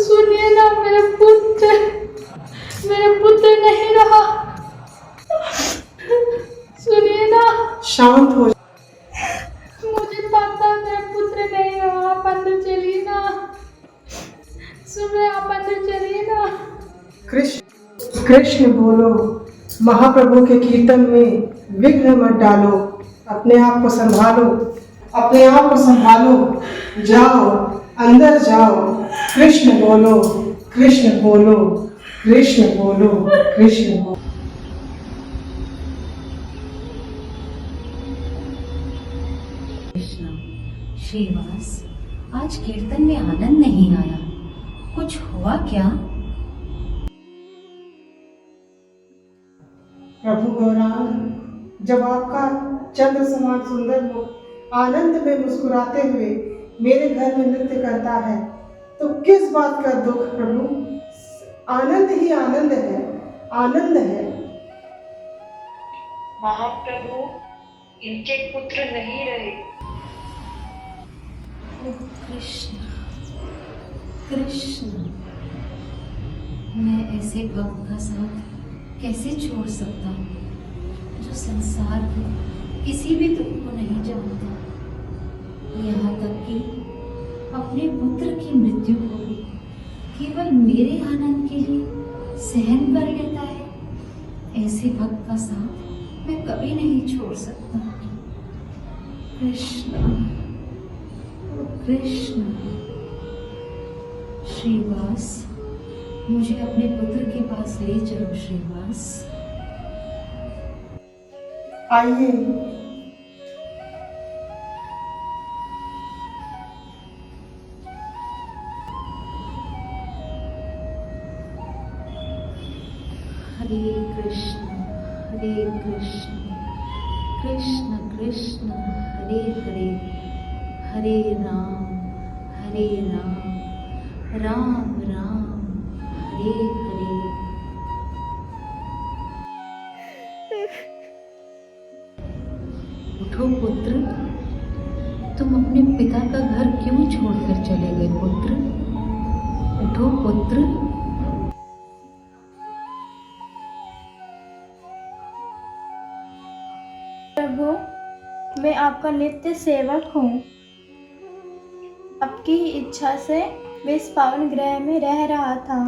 सुनिए ना, मेरे पुत्र नहीं रहा। सुनिए ना। शांत हो। मुझे पता मेरा पुत्र नहीं रहा। आप अंदर चलिए ना। सुन रहे, आप अंदर चलिए ना। कृष्ण कृष्ण बोलो। महाप्रभु के कीर्तन में विघ्न मत डालो। अपने आप को संभालो, अपने आप को संभालो। जाओ, अंदर जाओ। कृष्ण बोलो, कृष्ण बोलो, कृष्ण बोलो, कृष्ण बोलो। कृष्णा, श्रीवास, आज कीर्तन में आनंद नहीं आया। कुछ हुआ क्या? प्रभु गौरांग, जब आपका चंद्र समान सुंदर मुख आनंद में मुस्कुराते हुए मेरे घर में नृत्य करता है, तो किस बात का दुख प्रभु? आनंद ही आनंद है, आनंद है। महाप्रभु, इनके पुत्र नहीं रहे। कृष्ण, कृष्ण, मैं ऐसे भक्त का साथ कैसे छोड़ सकता हूँ, जो संसार के किसी भी दुख को नहीं जानता, यहाँ तक कि अपने पुत्र की मृत्यु को भी केवल मेरे आनंद के लिए सहन कर लेता है। ऐसे भक्त का साथ मैं कभी नहीं छोड़ सकता। कृष्ण, कृष्ण, श्रीवास, मुझे अपने पुत्र के पास ले चलो। श्रीवास, आइए। हरे कृष्ण, हरे कृष्ण, कृष्ण कृष्ण, हरे हरे, हरे राम, राम राम, हरे हरे। उठो पुत्र, तुम अपने पिता का घर क्यों छोड़कर चले गए पुत्र? उठो पुत्र। प्रभु, मैं आपका नित्य सेवक हूँ। आपकी ही इच्छा से मैं इस पावन ग्रह में रह रहा था।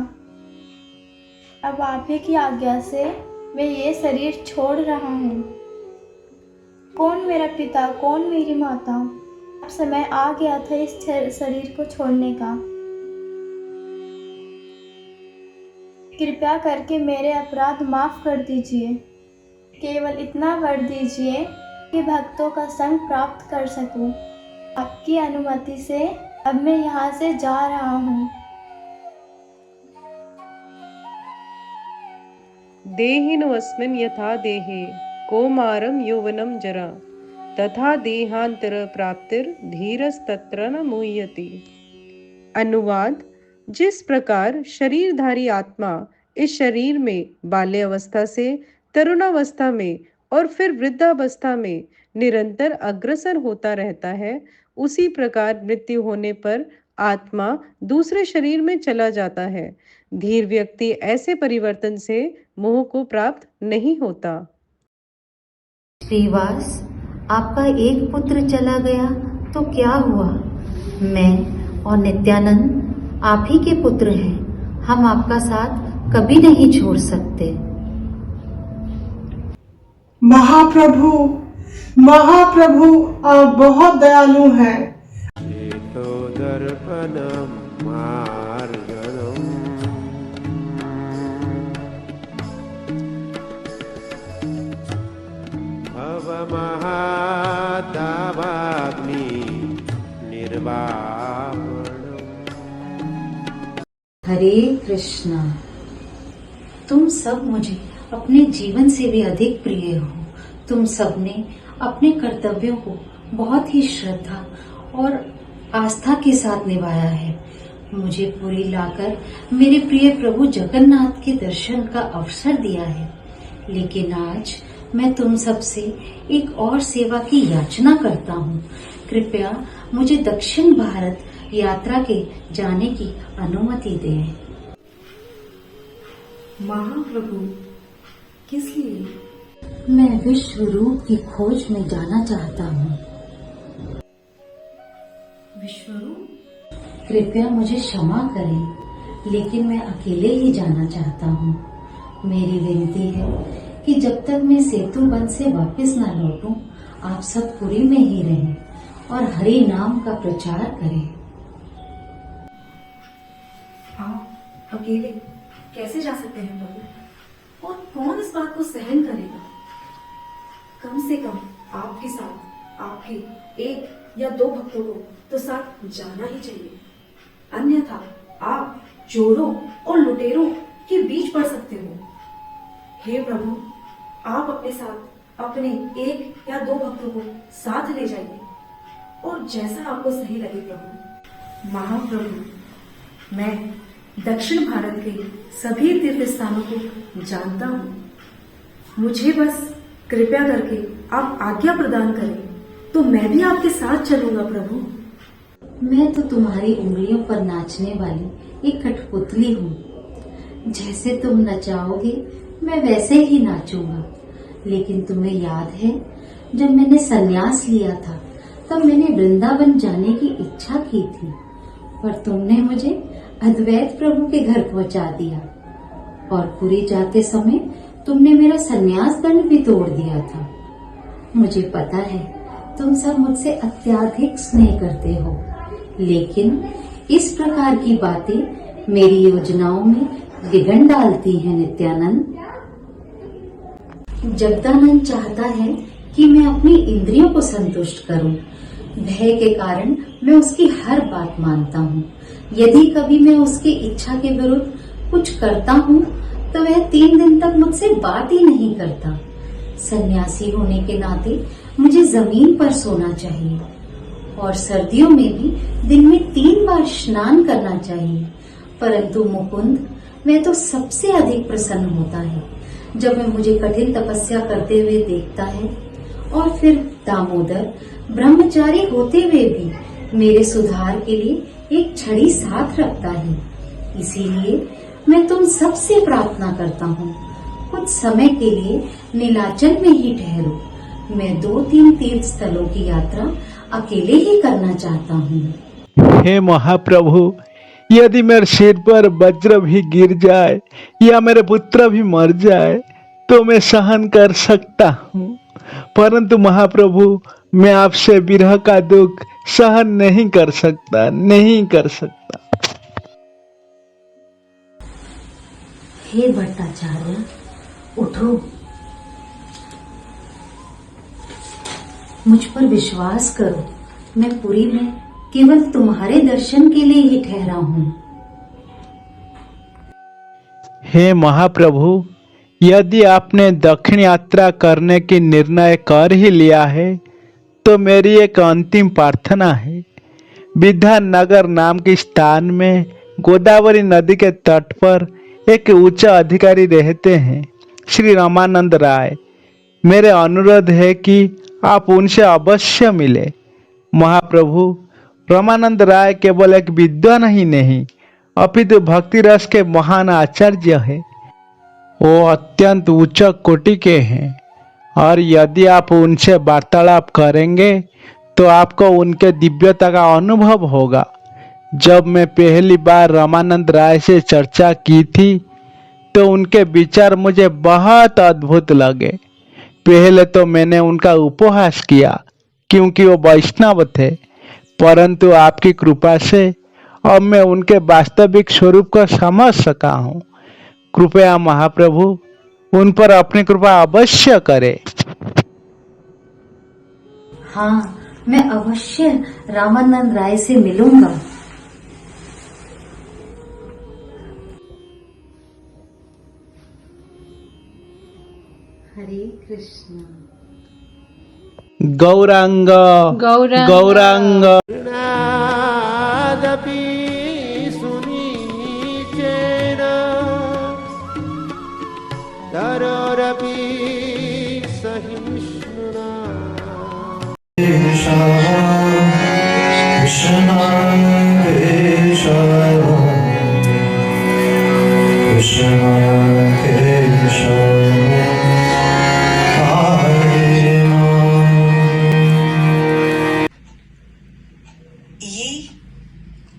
अब आप ही की आज्ञा से मैं ये शरीर छोड़ रहा हूँ। कौन मेरा पिता, कौन मेरी माता? अब समय आ गया था इस शरीर को छोड़ने का। कृपया करके मेरे अपराध माफ कर दीजिए। केवल इतना वर दीजिए कि भक्तों का संग प्राप्त कर सकूं। आपकी अनुमति से अब मैं यहाँ से जा रहा हूँ। देहिनोऽस्मिन् यथा देहे कौमारं यौवनं जरा तथा देहांतर प्राप्तिर धीरस्तत्र न मुह्यति। अनुवाद: जिस प्रकार शरीरधारी आत्मा इस शरीर में बाल्यावस्था से तरुणावस्था में और फिर वृद्धावस्था में निरंतर अग्रसर होता रहता है, उसी प्रकार मृत्यु होने पर आत्मा दूसरे शरीर में चला जाता है। धीर व्यक्ति ऐसे परिवर्तन से मोह को प्राप्त नहीं होता। श्रीवास, आपका एक पुत्र चला गया तो क्या हुआ? मैं और नित्यानंद आप ही के पुत्र हैं। हम आपका साथ कभी नहीं छोड़ सकते। महाप्रभु, महाप्रभु आप बहुत दयालु हैं। तो दर्पणम मार्गणम भवमहादावाग्नि निर्वापणम। हरे कृष्णा। तुम सब मुझे अपने जीवन से भी अधिक प्रिय हो। तुम सबने अपने कर्तव्यों को बहुत ही श्रद्धा और आस्था के साथ निभाया है। मुझे पुरी लाकर मेरे प्रिय प्रभु जगन्नाथ के दर्शन का अवसर दिया है। लेकिन आज मैं तुम सबसे एक और सेवा की याचना करता हूँ। कृपया मुझे दक्षिण भारत यात्रा के जाने की अनुमति दें। महाप्रभु, किस लिए? मैं विश्व रूप की खोज में जाना चाहता हूँ। विश्वरूप? कृपया मुझे क्षमा करें, लेकिन मैं अकेले ही जाना चाहता हूँ। मेरी विनती है कि जब तक मैं सेतु बंद से वापस न लौटूं, आप सब पुरी में ही रहें और हरि नाम का प्रचार करें। आप अकेले कैसे जा सकते हैं प्रभु? और कौन इस बात को सहन करेगा? कम से कम आपके साथ आपके एक या दो भक्तों को तो साथ जाना ही चाहिए, अन्यथा आप चोरों और लुटेरों के बीच पड़ सकते हो। हे प्रभु, आप अपने साथ अपने एक या दो भक्तों को साथ ले जाइए और जैसा आपको सही लगे प्रभु। महाप्रभु, मैं दक्षिण भारत के सभी तीर्थ स्थानों को जानता हूँ। मुझे बस कृपया करके आप आज्ञा प्रदान करें तो मैं भी आपके साथ चलूंगा प्रभु। मैं तो तुम्हारी उंगलियों पर नाचने वाली एक कठपुतली हूँ। जैसे तुम नचाओगे मैं वैसे ही नाचूंगा। लेकिन तुम्हें याद है, जब मैंने संन्यास लिया था तब मैंने वृंदावन जाने की इच्छा की थी, पर तुमने मुझे अद्वैत प्रभु के घर पहुंचा दिया और पुरी जाते समय तुमने मेरा संन्यास दंड भी तोड़ दिया था। मुझे पता है तुम सब मुझसे अत्यधिक स्नेह करते हो, लेकिन इस प्रकार की बातें मेरी योजनाओं में विघ्न डालती हैं। नित्यानंद, जगदानंद चाहता है कि मैं अपनी इंद्रियों को संतुष्ट करूं। भय के कारण मैं उसकी हर बात मानता हूँ। यदि कभी मैं उसकी इच्छा के विरुद्ध कुछ करता हूँ तो वह 3 दिन तक मुझसे बात ही नहीं करता। सन्यासी होने के नाते मुझे जमीन पर सोना चाहिए और सर्दियों में भी दिन में 3 बार स्नान करना चाहिए। परंतु मुकुंद, वह तो सबसे अधिक प्रसन्न होता है जब वह मुझे कठिन तपस्या करते हुए देखता है। और फिर दामोदर ब्रह्मचारी होते हुए भी मेरे सुधार के लिए एक छड़ी साथ रखता है। इसीलिए मैं तुम सबसे प्रार्थना करता हूँ, कुछ समय के लिए नीलाचल में ही ठहरो। मैं 2-3 तीर्थ स्थलों की यात्रा अकेले ही करना चाहता हूँ। हे महाप्रभु, यदि मेरे सिर पर वज्र भी गिर जाए या मेरे पुत्र भी मर जाए तो मैं सहन कर सकता हूँ, परंतु महाप्रभु मैं आपसे विरह का दुख सहन नहीं कर सकता। हे भट्टाचार्य, उठो, मुझ पर विश्वास करो। मैं पुरी में केवल तुम्हारे दर्शन के लिए ही ठहरा हूँ। हे महाप्रभु, यदि आपने दक्षिण यात्रा करने की निर्णय कर ही लिया है तो मेरी एक अंतिम प्रार्थना है। विद्यानगर नाम के स्थान में गोदावरी नदी के तट पर एक उच्च अधिकारी रहते हैं, श्री रामानंद राय। मेरे अनुरोध है कि आप उनसे अवश्य मिले। महाप्रभु, रामानंद राय केवल एक विद्वान ही नहीं अपितु भक्ति रस के महान आचार्य है। वो अत्यंत उच्च कोटि के हैं और यदि आप उनसे वार्तालाप करेंगे तो आपको उनके दिव्यता का अनुभव होगा। जब मैं पहली बार रामानंद राय से चर्चा की थी तो उनके विचार मुझे बहुत अद्भुत लगे। पहले तो मैंने उनका उपहास किया क्योंकि वो वैष्णव थे, परंतु आपकी कृपा से अब मैं उनके वास्तविक स्वरूप को समझ सका हूँ। कृपया महाप्रभु उन पर अपनी कृपा अवश्य करें। हाँ, मैं अवश्य रामानंद राय से मिलूंगा। हरे कृष्ण। गौरांग गौरांग नादपि सुनीचेन तररपि सहिष्णुना ये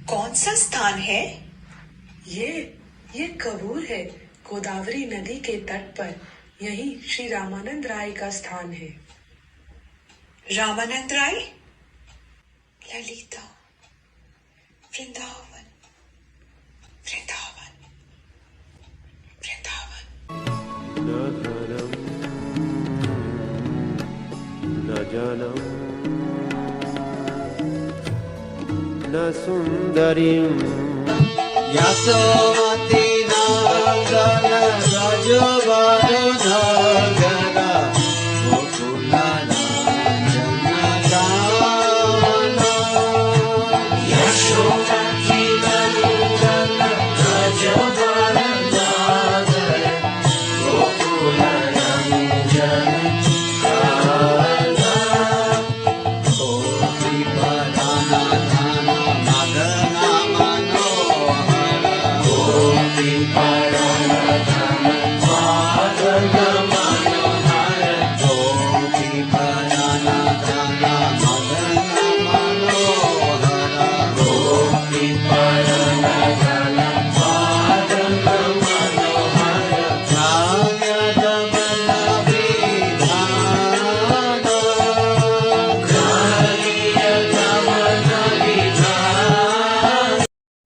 कौन सा स्थान है? ये कबूर है, गोदावरी नदी के तट पर। यही श्री रामानंद राय का स्थान है। रामानंद राय, ललिता, वृंदावन, वृंदावन, वृंदावन। न धनं न जनं न सुन्दरीं यशोमती नंदन रजवर्धन गोकुल नंदन यशोमती नंदन रजवर्धन गोकुल नंदन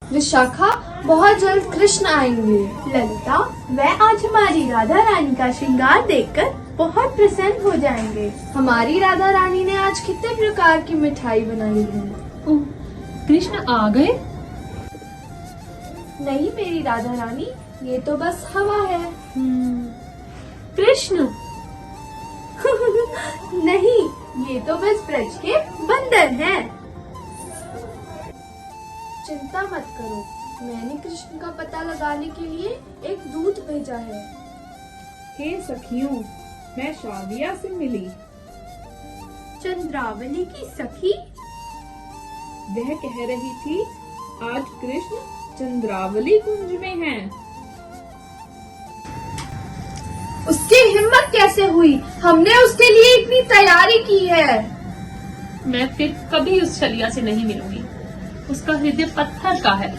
विशाखा, बहुत जल्द कृष्ण आएंगे। ललिता, वह आज हमारी राधा रानी का श्रृंगार देखकर बहुत प्रसन्न हो जाएंगे। हमारी राधा रानी ने आज कितने प्रकार की मिठाई बनाई है। कृष्ण आ गए? नहीं मेरी राधा रानी, ये तो बस हवा है। कृष्ण नहीं, ये तो बस ब्रज के बंदर हैं। चिंता मत करो, मैंने कृष्ण का पता लगाने के लिए एक दूत भेजा है। हे सखियों, मैं शाविया से मिली। चंद्रावली की सखी? वह कह रही थी आज कृष्ण चंद्रावली कुंज में हैं। उसकी हिम्मत कैसे हुई? हमने उसके लिए इतनी तैयारी की है। मैं फिर कभी उस छलिया से नहीं मिलूंगी। उसका हृदय पत्थर का है।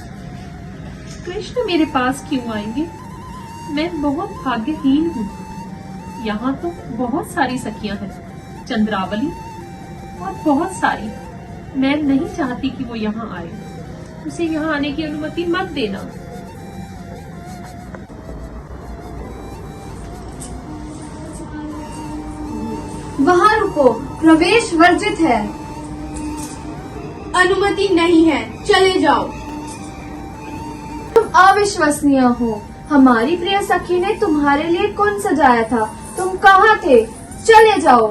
कृष्ण मेरे पास क्यों आएंगे? मैं बहुत भाग्यहीन हूँ। यहाँ तो बहुत सारी सखियां हैं, चंद्रावली और बहुत सारी। मैं नहीं चाहती कि वो यहाँ आए। उसे यहाँ आने की अनुमति मत देना। वहाँ रुको, प्रवेश वर्जित है। अनुमति नहीं है, चले जाओ। तुम अविश्वसनीय हो। हमारी प्रिय सखी ने तुम्हारे लिए कुंज सजाया था। तुम कहाँ थे? चले जाओ।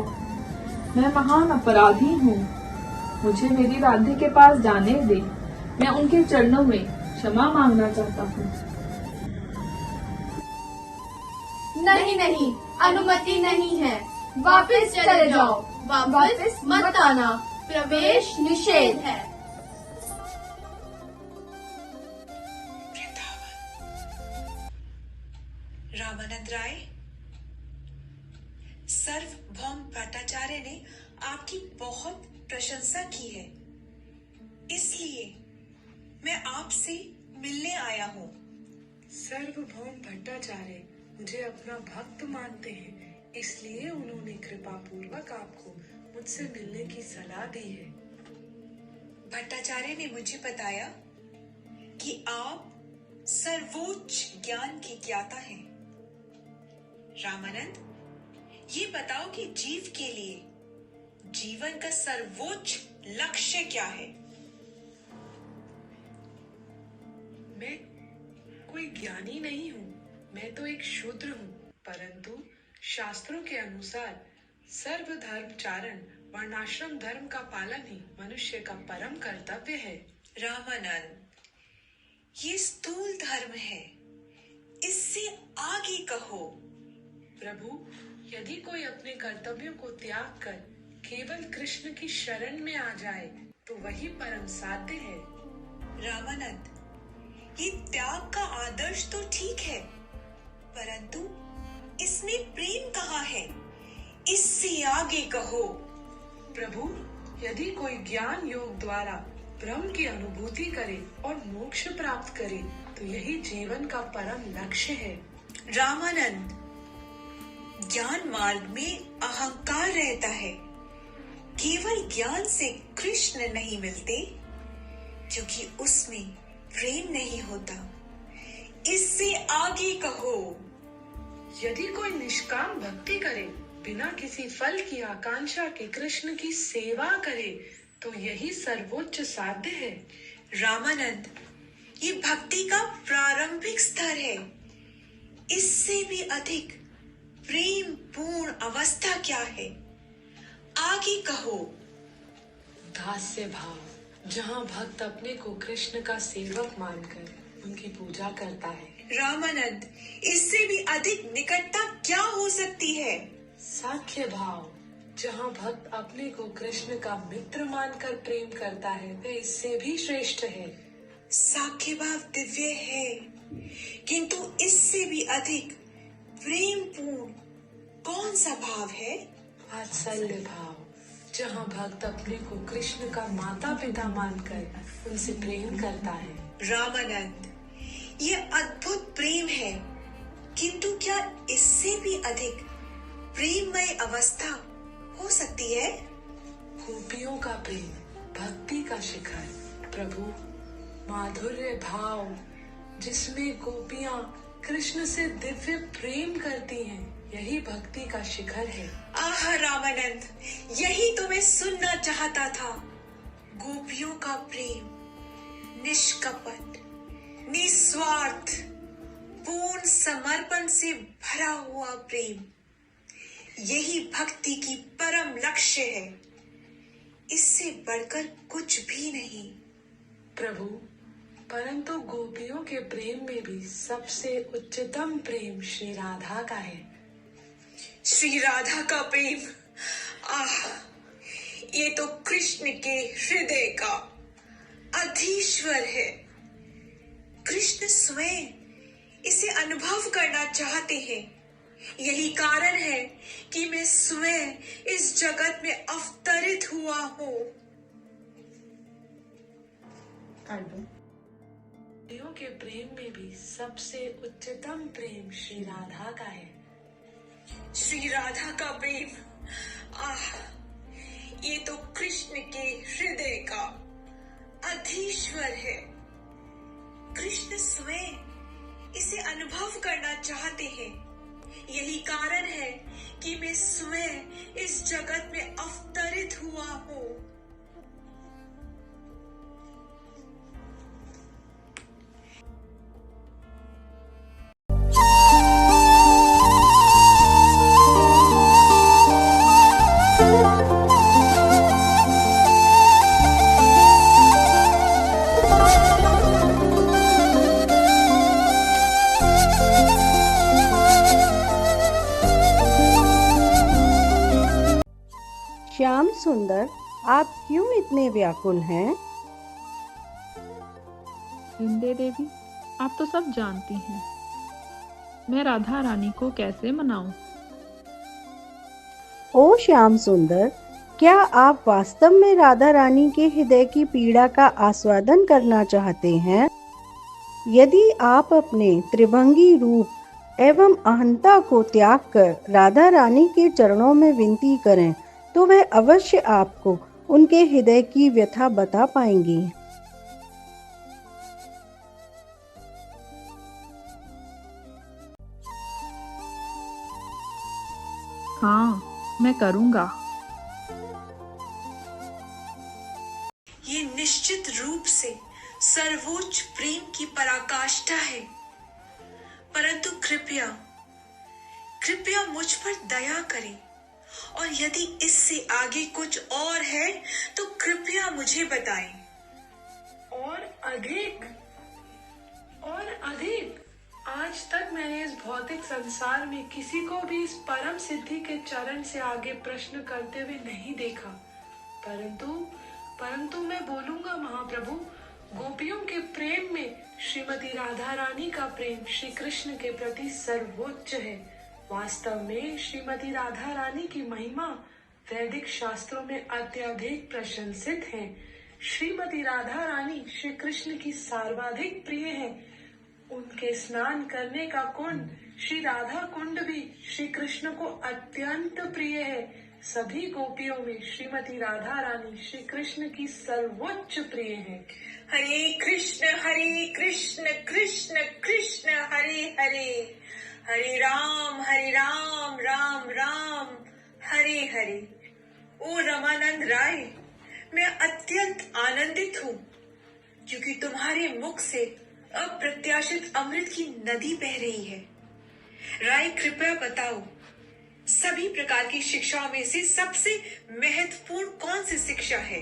मैं महान अपराधी हूँ। मुझे मेरी राधे के पास जाने दे। मैं उनके चरणों में क्षमा मांगना चाहता हूँ। नहीं नहीं, अनुमति नहीं है। वापस चले जाओ। वापस मत आना। प्रवेश निषेध है। रामानंद राय, सर्वभौम भट्टाचार्य ने आपकी बहुत प्रशंसा की है, इसलिए मैं आपसे मिलने आया हूँ। सर्वभौम भट्टाचार्य मुझे अपना भक्त मानते हैं, इसलिए उन्होंने कृपा पूर्वक आपको मुझसे मिलने की सलाह दी है। भट्टाचार्य ने मुझे बताया कि आप सर्वोच्च ज्ञान की ज्ञाता हैं। रामानंद, ये बताओ कि जीव के लिए जीवन का सर्वोच्च लक्ष्य क्या है? मैं कोई ज्ञानी नहीं हूँ, मैं तो एक शूद्र हूँ, परंतु शास्त्रों के अनुसार सर्वधर्मचारण वर्णाश्रम धर्म का पालन ही मनुष्य का परम कर्तव्य है। रामानंद, ये स्थूल धर्म है, इससे आगे कहो। प्रभु, यदि कोई अपने कर्तव्यों को त्याग कर केवल कृष्ण की शरण में आ जाए तो वही परम साध्य है। रामानंद, ये त्याग का आदर्श तो ठीक है, परंतु इसमें प्रेम कहाँ है? इससे आगे कहो। प्रभु, यदि कोई ज्ञान योग द्वारा ब्रह्म की अनुभूति करे और मोक्ष प्राप्त करे तो यही जीवन का परम लक्ष्य है। रामानंद, ज्ञान मार्ग में अहंकार रहता है। केवल ज्ञान से कृष्ण नहीं मिलते, क्योंकि उसमें प्रेम नहीं होता। इससे आगे कहो। यदि कोई निष्काम भक्ति करे, बिना किसी फल की आकांक्षा के कृष्ण की सेवा करे तो यही सर्वोच्च साध्य है। रामानंद, ये भक्ति का प्रारंभिक स्तर है। इससे भी अधिक प्रेम पूर्ण अवस्था क्या है? आगे कहो। दास्य भाव, जहाँ भक्त अपने को कृष्ण का सेवक मानकर उनकी पूजा करता है। रामानंद, इससे भी अधिक निकटता क्या हो सकती है? साख्य भाव, जहाँ भक्त अपने को कृष्ण का मित्र मानकर प्रेम करता है वह इससे भी श्रेष्ठ है। साख्य भाव दिव्य है, किंतु इससे भी अधिक प्रेम पूर्ण कौन सा भाव है? वात्सल्य भाव, जहाँ भक्त अपने को कृष्ण का माता पिता मानकर उनसे प्रेम करता है। रामानंद, ये अद्भुत प्रेम है, किंतु क्या इससे भी अधिक प्रेममय अवस्था हो सकती है? गोपियों का प्रेम भक्ति का शिखर। प्रभु, माधुर्य भाव, जिसमें गोपियाँ कृष्ण से दिव्य प्रेम करती हैं, यही भक्ति का शिखर है। आह रामानंद, यही तो मैं सुनना चाहता था। गोपियों का प्रेम निष्कपट, निस्वार्थ, पूर्ण समर्पण से भरा हुआ प्रेम, यही भक्ति की परम लक्ष्य है। इससे बढ़कर कुछ भी नहीं। प्रभु, परंतु गोपियों के प्रेम में भी सबसे उच्चतम प्रेम श्री राधा का है। श्री राधा का प्रेम, आह, ये तो कृष्ण के हृदय का अधीश्वर है। कृष्ण स्वयं इसे अनुभव करना चाहते हैं। यही कारण है कि मैं स्वयं इस जगत में अवतरित हुआ हूँ। गोपियों के प्रेम में भी सबसे उच्चतम प्रेम श्री राधा का है। श्री राधा का प्रेम, आह, ये तो कृष्ण के हृदय का अधीश्वर है। कृष्ण स्वयं इसे अनुभव करना चाहते हैं। यही कारण है कि मैं स्वयं इस जगत में अवतरित हुआ हूँ। श्याम सुंदर, आप क्यों इतने व्याकुल हैं? वृंदे देवी, आप तो सब जानती हैं, मैं राधा रानी को कैसे मनाऊं? ओ श्याम सुंदर, क्या आप वास्तव में राधा रानी के हृदय की पीड़ा का आस्वादन करना चाहते हैं? यदि आप अपने त्रिभंगी रूप एवं अहंता को त्याग कर राधा रानी के चरणों में विनती करें तो वह अवश्य आपको उनके हृदय की व्यथा बता पाएंगी। हाँ, मैं करूँगा। ये निश्चित रूप से सर्वोच्च प्रेम की पराकाष्ठा है, परंतु कृपया कृपया मुझ पर दया करें, और यदि इससे आगे कुछ और है तो कृपया मुझे बताएं। और अधिक आज तक मैंने इस भौतिक संसार में किसी को भी इस परम सिद्धि के चरण से आगे प्रश्न करते हुए नहीं देखा, परंतु मैं बोलूंगा महाप्रभु, गोपियों के प्रेम में श्रीमती राधा रानी का प्रेम श्री कृष्ण के प्रति सर्वोच्च है। वास्तव में श्रीमती राधा रानी की महिमा वैदिक शास्त्रों में अत्यधिक प्रशंसित है। श्रीमती राधा रानी श्री कृष्ण की सर्वाधिक प्रिय है। उनके स्नान करने का कुंड श्री राधा कुंड भी श्री कृष्ण को अत्यंत प्रिय है। सभी गोपियों में श्रीमती राधा रानी श्री कृष्ण की सर्वोच्च प्रिय है। हरे कृष्ण कृष्ण कृष्ण हरे हरे, हरे राम राम राम हरे हरे। ओ रमानंद राय, मैं अत्यंत आनंदित हूँ क्योंकि तुम्हारे मुख से अप्रत्याशित अमृत की नदी बह रही है। राय, कृपया बताओ, सभी प्रकार की शिक्षाओं में से सबसे महत्वपूर्ण कौन सी शिक्षा है?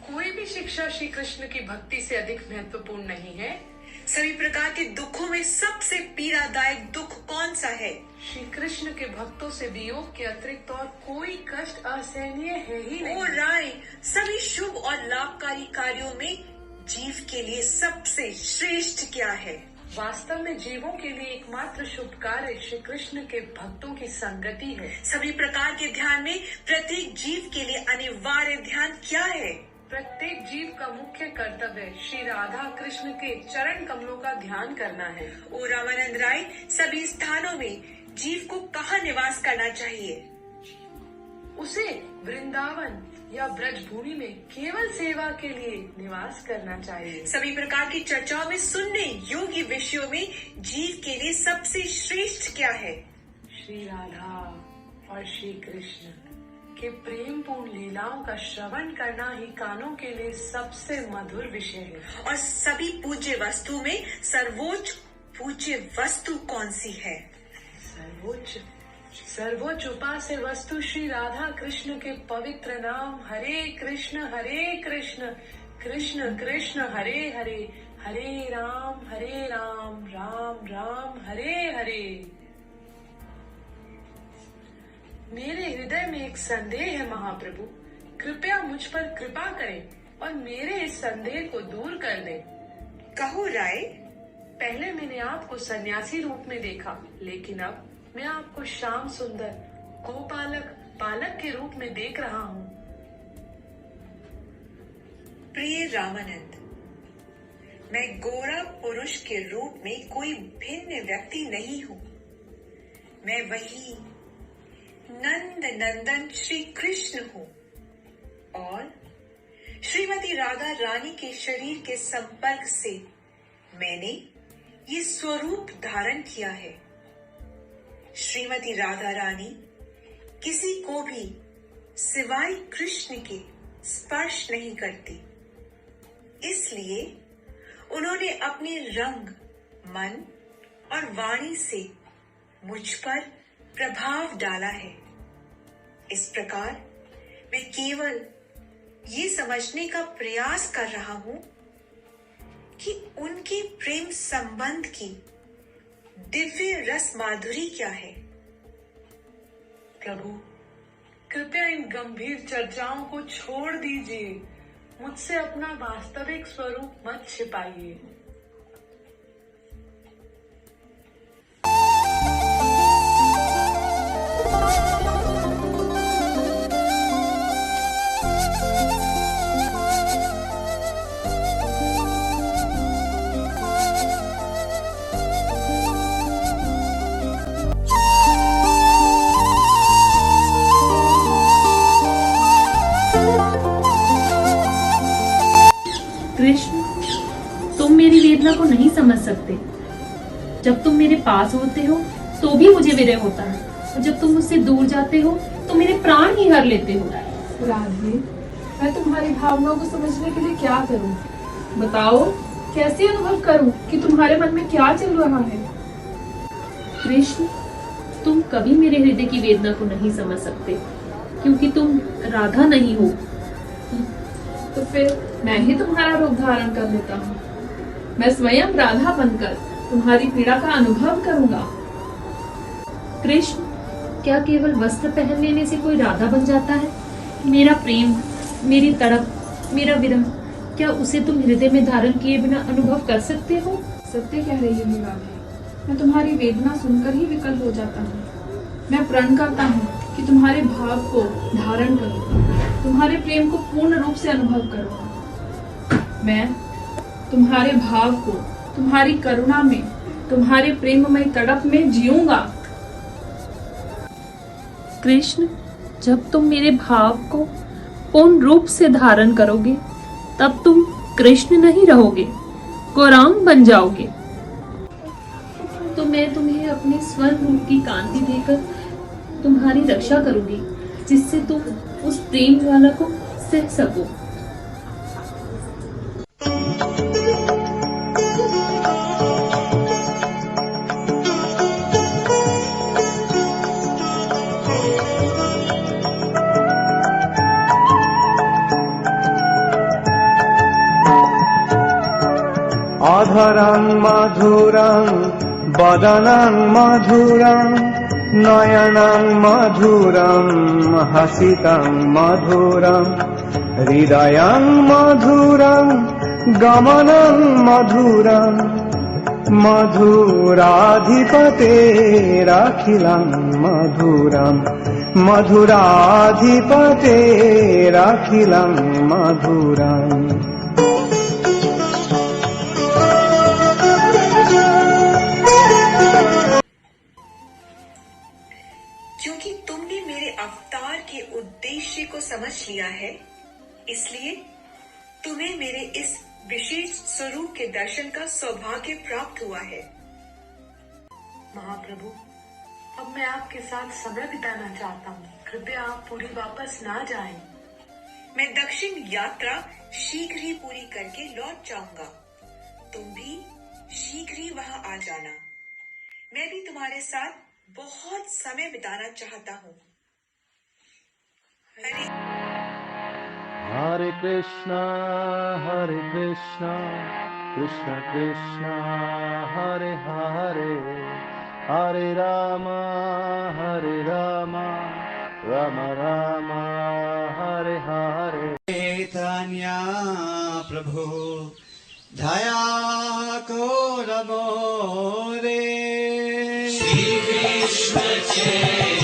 कोई भी शिक्षा श्री कृष्ण की भक्ति से अधिक महत्वपूर्ण नहीं है। सभी प्रकार के दुखों में सबसे पीड़ादायक दुख कौन सा है? श्री कृष्ण के भक्तों से वियोग के अतिरिक्त और कोई कष्ट असहनीय है ही नहीं। ओ राय, सभी शुभ और लाभकारी कार्यों में जीव के लिए सबसे श्रेष्ठ क्या है? वास्तव में जीवों के लिए एकमात्र शुभ कार्य श्री कृष्ण के भक्तों की संगति है। सभी प्रकार के ध्यान में प्रत्येक जीव के लिए अनिवार्य ध्यान क्या है? प्रत्येक जीव का मुख्य कर्तव्य श्री राधा कृष्ण के चरण कमलों का ध्यान करना है। ओ रामानंद राय, सभी स्थानों में जीव को कहाँ निवास करना चाहिए? उसे वृंदावन या ब्रज भूमि में केवल सेवा के लिए निवास करना चाहिए। सभी प्रकार की चर्चाओं में सुनने योग्य विषयों में जीव के लिए सबसे श्रेष्ठ क्या है? श्री राधा और श्री कृष्ण के प्रेम पूर्ण लीलाओं का श्रवण करना ही कानों के लिए सबसे मधुर विषय है। और सभी पूज्य वस्तु में सर्वोच्च पूज्य वस्तु कौन सी है? सर्वोच्च उपास्य वस्तु श्री राधा कृष्ण के पवित्र नाम हरे कृष्ण कृष्ण कृष्ण हरे हरे, हरे राम राम राम हरे हरे। मेरे हृदय में एक संदेह है महाप्रभु, कृपया मुझ पर कृपा करें और मेरे इस संदेह को दूर कर दें। कहो राय। पहले मैंने आपको सन्यासी रूप में देखा, लेकिन अब मैं आपको श्याम सुंदर पालक के रूप में देख रहा हूँ। प्रिय रामानंद, मैं गोरा पुरुष के रूप में कोई भिन्न व्यक्ति नहीं हूँ। मैं वही नंद नंदन श्री कृष्ण हूँ और श्रीमती राधा रानी के शरीर के संपर्क से मैंने ये स्वरूप धारण किया है। श्रीमती राधा रानी किसी को भी सिवाय कृष्ण के स्पर्श नहीं करती, इसलिए उन्होंने अपने रंग, मन और वाणी से मुझ पर प्रभाव डाला है। इस प्रकार मैं केवल ये समझने का प्रयास कर रहा हूं कि उनके प्रेम संबंध की दिव्य रस माधुरी क्या है। प्रभु, कृपया इन गंभीर चर्चाओं को छोड़ दीजिए। मुझसे अपना वास्तविक स्वरूप मत छिपाइए। को नहीं समझ सकते। जब तुम मेरे पास होते हो तो भी मुझे विरह होता है, और जब तुम मुझसे दूर जाते हो तो मेरे प्राण ही हर लेते हो। राधे, मैं तुम्हारी भावनाओं को समझने के लिए क्या करूं? बताओ, कैसे अनुभव करूं कि तुम्हारे मन में क्या चल रहा है? कृष्ण, तुम कभी मेरे हृदय की वेदना को नहीं समझ सकते, क्योंकि तुम राधा नहीं हो। तो फिर मैं ही तुम्हारा रूप धारण कर लेता हूँ। मैं स्वयं राधा बनकर तुम्हारी पीड़ा का अनुभव करूंगा। कृष्ण, क्या केवल वस्त्र पहन लेने से कोई राधा बन जाता है? मेरा प्रेम, मेरी तड़प, मेरा विरह, क्या उसे तुम हृदय में धारण किए बिना अनुभव कर सकते हो? सत्य कह रही हो राधे, मैं तुम्हारी वेदना सुनकर ही विकल हो जाता हूँ। मैं प्रण करता हूँ कि तुम्हारे भाव को धारण करूँ, तुम्हारे प्रेम को पूर्ण रूप से अनुभव करूँ। मैं तुम्हारे भाव को, तुम्हारी करुणा में, तुम्हारे प्रेममय तड़प में जीऊंगा। कृष्ण, जब तुम मेरे भाव को पूर्ण रूप से धारण करोगे, तब तुम कृष्ण नहीं रहोगे, गौरांग बन जाओगे। तो मैं तुम्हें अपने स्वर्ण रूप की कांति देकर तुम्हारी रक्षा करूंगी, जिससे तुम उस प्रेम ज्वाला को सह सको। अधरं मधुरं वदनं मधुरं नयनं मधुरं हसितं मधुरं हृदयं मधुरं गमनं मधुरं मधुराधिपतेरखिलं मधुरं मधुराधिपतेरखिलं मधुरम्। क्योंकि तुमने मेरे अवतार के उद्देश्य को समझ लिया है, इसलिए तुम्हें मेरे इस विशेष स्वरूप के दर्शन का सौभाग्य प्राप्त हुआ है। महाप्रभु, अब मैं आपके साथ समय बिताना चाहता हूँ। कृपया आप पूरी वापस ना जाएं। मैं दक्षिण यात्रा शीघ्र ही पूरी करके लौट जाऊंगा। तुम भी शीघ्र ही वहां आ जाना। मैं भी तुम्हारे साथ बहुत समय बिताना चाहता हूँ। हरे कृष्णा कृष्ण कृष्ण हरे हरे, हरे राम राम राम हरे हरे। चैतन्य प्रभु दया करो मोरे, श्री कृष्ण चैतन्य